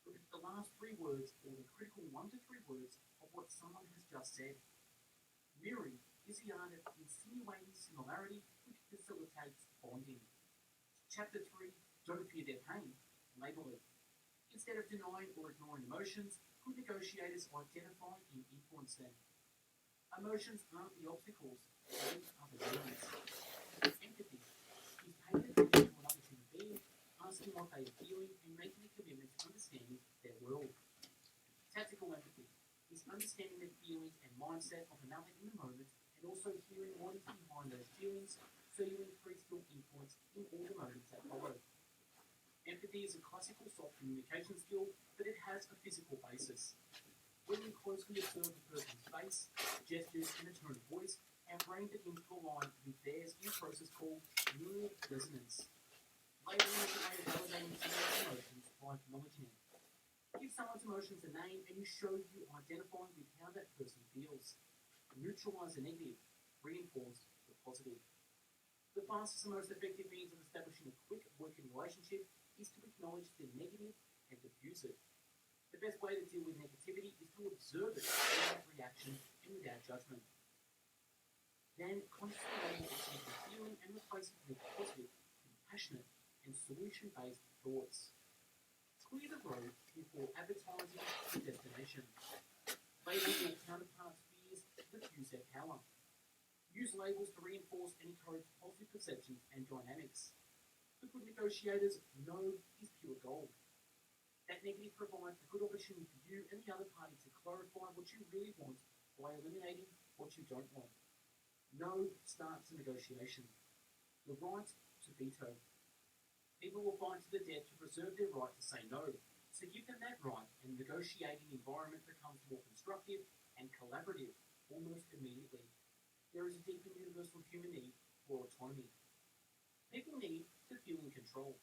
Repeat the last 3 words or the critical 1 to 3 words of what someone has just said. Mirroring is the art of insinuating similarity which facilitates bonding. Chapter 3, Don't Fear Their Pain. Label it. Instead of denying or ignoring emotions, good negotiators identify and influence them. Emotions aren't the obstacles, they are the journeys. Empathy is paying attention to another human being, asking what they are feeling, and making a commitment to understanding their world. Tactical empathy is understanding the feelings and mindset of another in the moment and also hearing what is behind those feelings so you increase your influence in all the moments that follow. Empathy is a classical soft communication skill, but it has a physical basis. When we closely observe a person's face, gestures, and a tone of voice, our brain begins to align with theirs in a process called neural resonance. Labeling is a way of validating someone's emotions by acknowledging it. Give someone's emotions a name and you show you identify with how that person feels. Neutralize the negative, reinforce the positive. The fastest and most effective means of establishing a quick working relationship is to acknowledge the negative and diffuse it. The best way to deal with negativity is to observe it without reaction and without judgment. Then consciously label its negative feeling and replace it with positive, compassionate, and solution-based thoughts. Clear the road before advertising the destination. Label your counterpart's fears to diffuse their power. Use labels to reinforce and encourage positive perceptions and dynamics. The good negotiators know is pure gold. That negative provides a good opportunity for you and the other party to clarify what you really want or by eliminating what you don't want. No starts a negotiation. The right to veto. People will fight to the death to preserve their right to say no. So give them that right, and the negotiating environment becomes more constructive and collaborative almost immediately. There is a deep and universal human need for autonomy. People need to feel in control.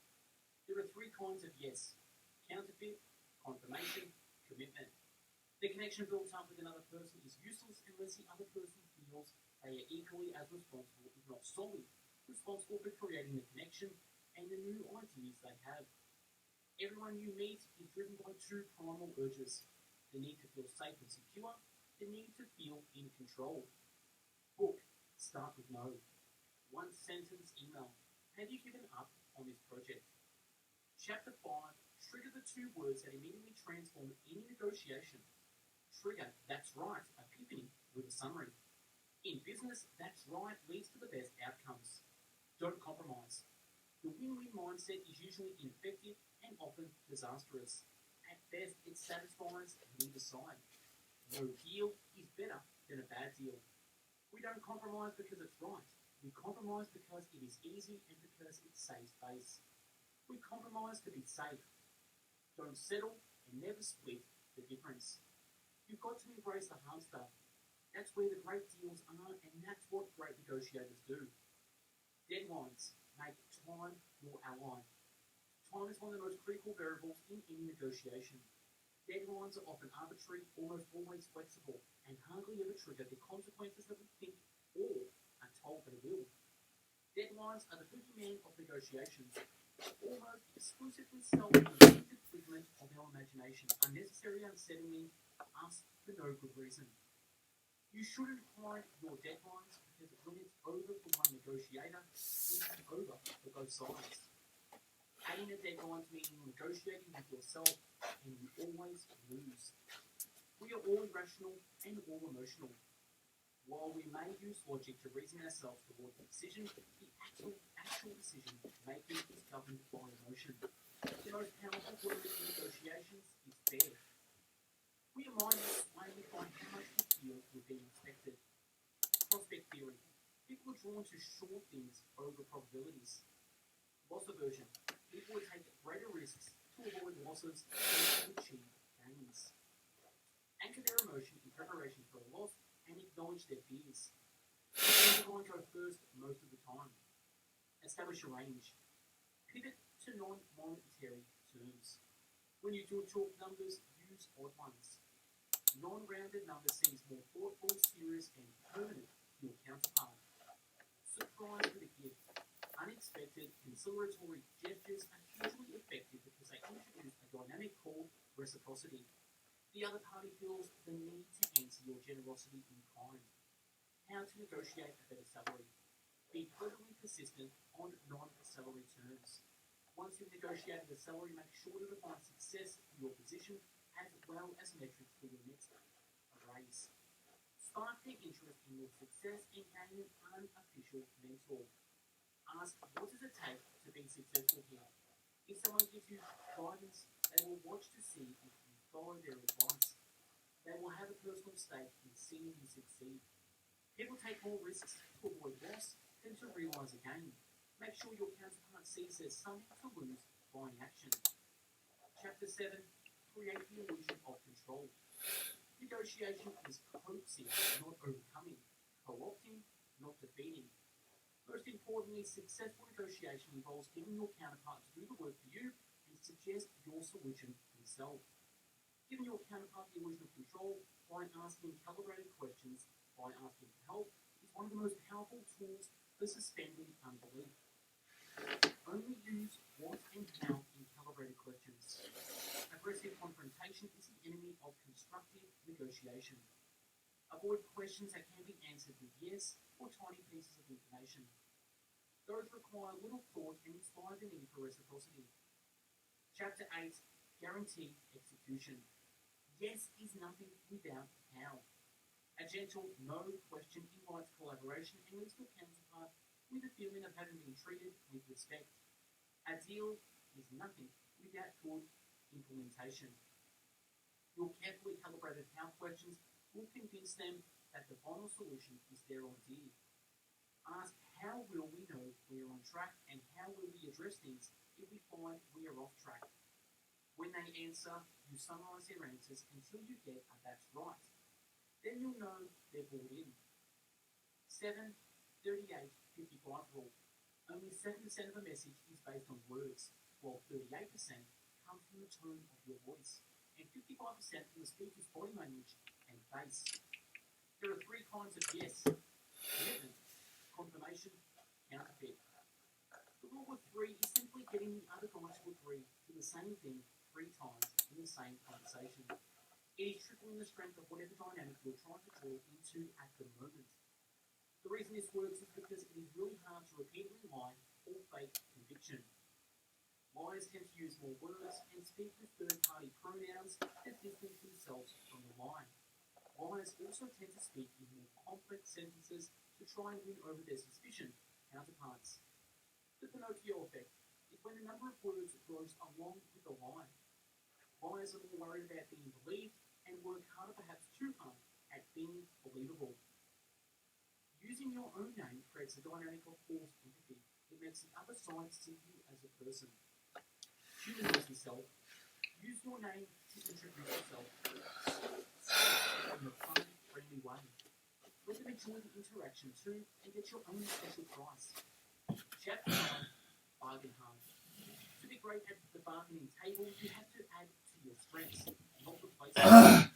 There are three kinds of yes: counterfeit, confirmation, commitment. The connection built up with another person is useless unless the other person feels they are equally as responsible, if not solely responsible for creating the connection and the new ideas they have. Everyone you meet is driven by two primal urges: the need to feel safe and secure, the need to feel in control. Book, start with no. One sentence email. Have you given up on this project? Chapter 5, trigger the two words that immediately transform any negotiation. Trigger, that's right, epiphany, with a summary. In business, that's right leads to the best outcomes. Don't compromise. The win-win mindset is usually ineffective and often disastrous. At best, it satisfies neither side. No deal is better than a bad deal. We don't compromise because it's right. We compromise because it is easy and because it saves face. We compromise to be safe. Don't settle and never split the difference. You've got to embrace the hard stuff. That's where the great deals are, and that's what great negotiators do. Deadlines make time your ally. Time is one of the most critical variables in any negotiation. Deadlines are often arbitrary, almost always flexible, and hardly ever trigger the consequences that we think or are told they will. Deadlines are the boogeyman of negotiations, almost exclusively self-inflicted figment of our imagination, unnecessary, unsettling, us for no good reason. You shouldn't hide your deadlines because when it's over for one negotiator, it's over for both sides. Adding a deadline means negotiating with yourself, and you always lose. We are all irrational and all emotional. While we may use logic to reason ourselves towards a decision, the actual decision making is governed by emotion. The most powerful word in negotiations is fair. We are minded mainly by how much we feel we're being expected. Prospect theory. People are drawn to short things over probabilities. Loss aversion. People would take greater risks to avoid losses than to achieve gains. Anchor their emotion in preparation for a loss and acknowledge their fears. Everyone go first most of the time. Establish a range. Pivot to non-monetary terms. When you do talk numbers, use odd ones. Non-rounded numbers seems more thoughtful, serious, and permanent to your counterpart. Surprise with a gift. Unexpected, conciliatory gestures are hugely effective because they introduce a dynamic called reciprocity. The other party feels the need to answer your generosity in kind. How to negotiate a better salary. Be totally persistent on non-salary terms. Once you've negotiated a salary, make sure to define success for your position as well as metrics for your next raise. Spark their interest in your success and gain an unofficial mentor. Ask, what does it take to be successful here? If someone gives you guidance, they will watch to see if you follow their advice. They will have a personal stake in seeing you succeed. People take more risks to avoid loss than to realize a gain. Make sure your counterpart sees there's something to lose by inaction. Chapter 7, create the illusion of control. Negotiation is coaxing, not overcoming. Co-opting, not defeating. Most importantly, successful negotiation involves getting your counterpart to do the work for you and suggest your solution themselves. Giving your counterpart the illusion of control by asking calibrated questions, by asking for help, is one of the most powerful tools for suspending unbelief. Only use what and how in calibrated questions. Aggressive confrontation is the enemy of constructive negotiation. Avoid questions that can be answered with yes or tiny pieces of information. Those require little thought and inspire the need for reciprocity. Chapter 8, guarantee execution. Yes is nothing without how. A gentle no question invites collaboration and leaves your counterpart with a feeling of having been treated with respect. A deal is nothing without good implementation. Your carefully calibrated how questions will convince them that the final solution is their idea. Ask how will we know we are on track and how will we address things if we find we are off track. When they answer, you summarize their answers until you get a that's right. Then you'll know they're bought in. 7, 38, 55 rule. Only 7% of a message is based on words, while 38% comes from the tone of your voice, and 55% from the speaker's body language and face. There are 3 kinds of yes: commitment, confirmation, counterfeit. The rule of 3 is simply getting the other guy to agree to the same thing 3 times in the same conversation. It is tripling the strength of whatever dynamic you're trying to draw into at the moment. The reason this works is because it is really hard to repeatedly lie or fake conviction. Liars tend to use more words and speak with third-party pronouns that distance themselves from the lie. Liars also tend to speak in more complex sentences to try and win over their suspicion counterparts. The Pinocchio effect is when the number of words grows along with the lie. Liars are more worried about being believed and work harder, perhaps too hard, at being believable. Using your own name creates a dynamic of false empathy. It makes the other side see you as a person. Humanize yourself. Use your name to introduce yourself in a fun, friendly way. Let them enjoy the interaction too and get your own special price. Chapter 9, bargain hard. To be great at the bargaining table, you have to add to your strengths, not replace them.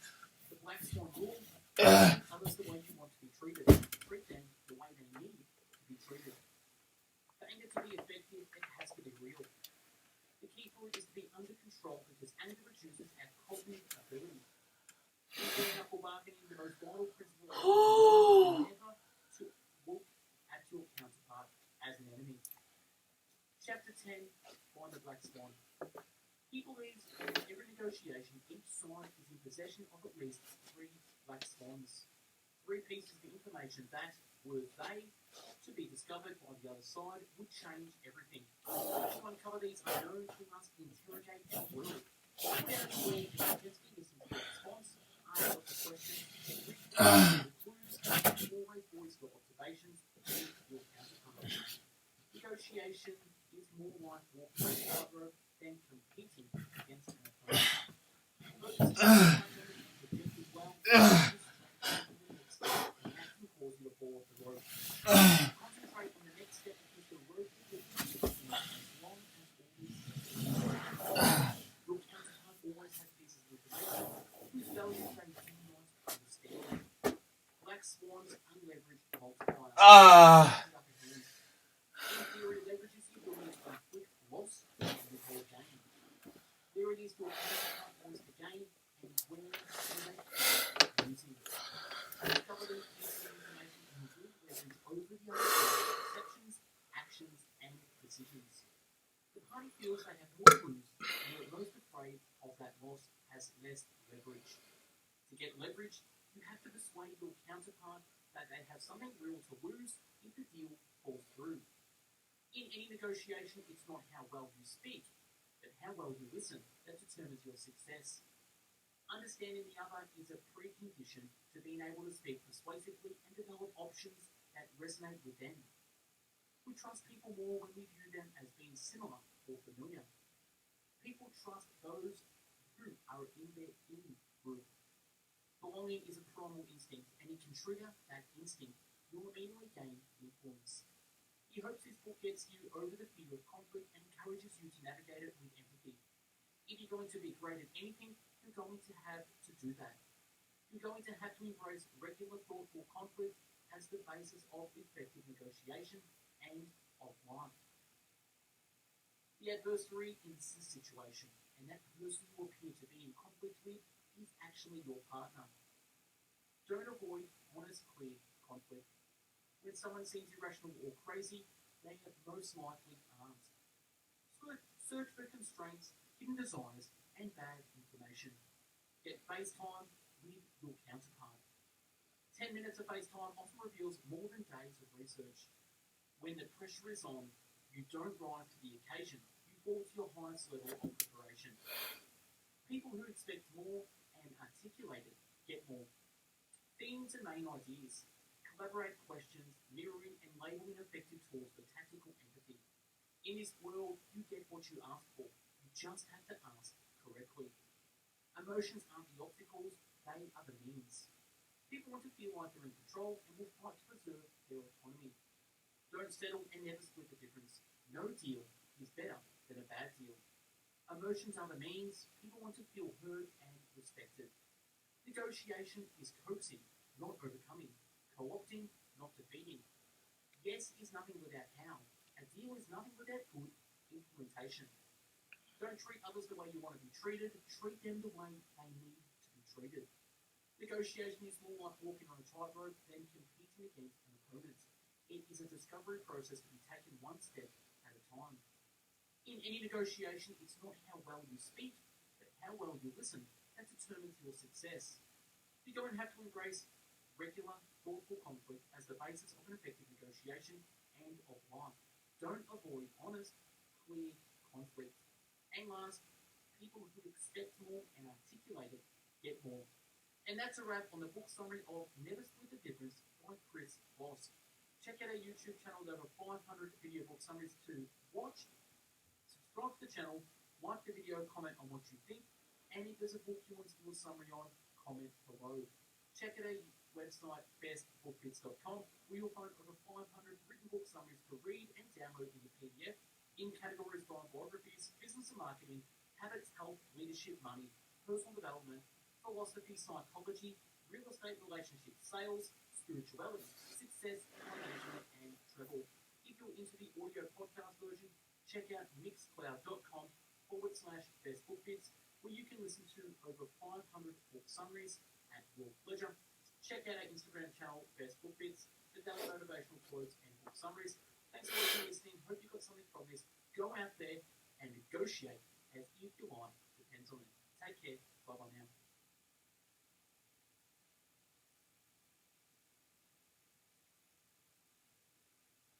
The Black Swan rule: treat others the way you want to be treated. Treat them the way they need to be treated. For anger to be effective, it has to be real. The key for it is to be under control because anger reduces our cognitive ability. In bare-knuckle bargaining, the most vital principle is never to look at your counterpart as an enemy. Chapter 10, Find the Black Swan. He believes that in every negotiation, each side is in possession of at least 3 black swans. 3 pieces of information that, were they to be discovered by the other side, would change everything. To uncover these unknowns, we must interrogate our world. Put out a word, intensely listen to the response, ask what the question, read the clues, and always voice your observations to your counterpart. Negotiation is more like walking on the tightrope than competing against an opponent. Focus on objective well, and that can cause you to fall off the rope. Concentrate on the next step because the rope will be as long as all these steps. Your counterpart always has pieces of information whose value they do not understand. Black swans unleveraged multiplier. In theory, leverage is the ability to inflict loss and withhold gain. There it is, your counterpart wants to gain, and where do they find using it? Discover these pieces of information and will leverage over the other side's perceptions, actions, and decisions. The party feels they have more to lose, and they're most afraid of that loss has less leverage. To get leverage, you have to persuade your counterpart that they have something real to lose if the deal falls through. In any negotiation, it's not how well you speak, but how well you listen that determines your success. Understanding the other is a precondition to being able to speak persuasively and develop options that resonate with them. We trust people more when we view them as being similar or familiar. People trust those who are in their in-group. Belonging is a primal instinct, and it can trigger that instinct. You'll immediately gain influence. He hopes this book gets you over the fear of conflict and encourages you to navigate it with empathy. If you're going to be great at anything, you're going to have to do that. You're going to have to embrace regular, thoughtful conflict as the basis of effective negotiation and of life. The adversary is the situation, and that person you appear to be in conflict with is actually your partner. Don't avoid honest, clear conflict. When someone seems irrational or crazy, they have most likely aren't. Search for constraints, hidden desires, and bad information. Get FaceTime with your counterpart. 10 minutes of FaceTime often reveals more than days of research. When the pressure is on, you don't rise to the occasion. You fall to your highest level of preparation. People who expect more and articulate it get more. Themes and main ideas. Collaborate questions, mirroring and labeling effective tools for tactical empathy. In this world, you get what you ask for. You just have to ask correctly. Emotions aren't the obstacles, they are the means. People want to feel like they're in control and will fight to preserve their autonomy. Don't settle and never split the difference. No deal is better than a bad deal. Emotions are the means. People want to feel heard and respected. Negotiation is coaxing, not overcoming. Co-opting, not defeating. Yes is nothing without how. A deal is nothing without good implementation. Don't treat others the way you want to be treated. Treat them the way they need to be treated. Negotiation is more like walking on a tightrope than competing against an opponent. It is a discovery process to be taken one step at a time. In any negotiation, it's not how well you speak, but how well you listen that determines your success. You don't have to embrace regular, thoughtful conflict as the basis of an effective negotiation and of life. Don't avoid honest, clear conflict. And last, people who expect more and articulate it get more. And that's a wrap on the book summary of Never Split the Difference by Chris Voss. Check out our YouTube channel with over 500 video book summaries to watch. Subscribe to the channel, like the video, comment on what you think, and if there's a book you want to do a summary on, comment below. Check out our website, bestbookbits.com, where you'll find over 500 written book summaries to read and download in the PDF in categories by biographies, business and marketing, habits, health, leadership, money, personal development, philosophy, psychology, real estate, relationships, sales, spirituality, success, time management, and travel. If you're into the audio podcast version, check out mixcloud.com/bestbookbits, where you can listen to over 500 book summaries at your pleasure. Check out our Instagram channel, Best Book Bits, for daily motivational quotes and book summaries. Thanks for watching and listening. Hope you got something from this. Go out there and negotiate as if your life depends on it. Take care. Bye-bye now.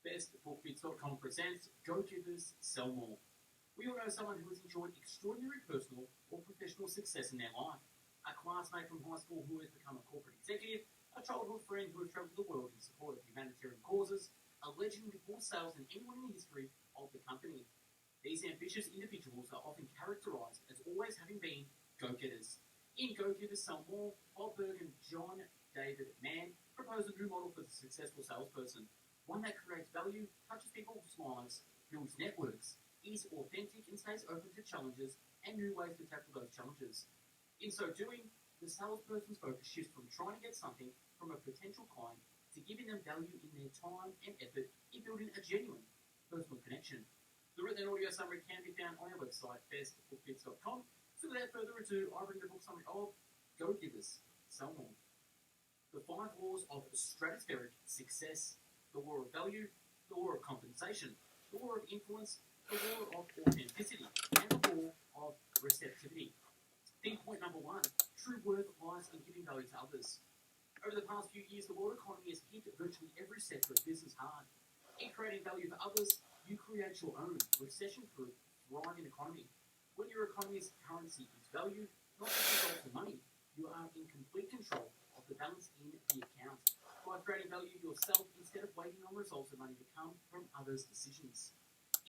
BestBookBits.com presents Go Givers, Sell More. We all know someone who has enjoyed extraordinary personal or professional success in their life. A classmate from high school who has become a corporate executive, a childhood friend who has traveled the world in support of humanitarian causes, a legend with more sales than anyone in the history of the company. These ambitious individuals are often characterized as always having been go-getters. In Go Givers, Sell More, Bob Burg and John David Mann propose a new model for the successful salesperson. One that creates value, touches people's lives, builds networks, is authentic and stays open to challenges and new ways to tackle those challenges. In so doing, the salesperson's focus shifts from trying to get something from a potential client to giving them value in their time and effort in building a genuine personal connection. The written and audio summary can be found on our website, bestbookbits.com. So without further ado, I bring the book summary of Go Givers, Sell More. The 5 laws of stratospheric success. The law of value, the law of compensation, the law of influence, the law of authenticity, and the law of receptivity. Theme point number 1, true worth lies in giving value to others. Over the past few years, the world economy has hit virtually every sector of business hard. In creating value for others, you create your own recession-proof, thriving economy. When your economy's currency is value, not just results in money, you are in complete control of the balance in the account. By creating value yourself instead of waiting on results of money to come from others' decisions.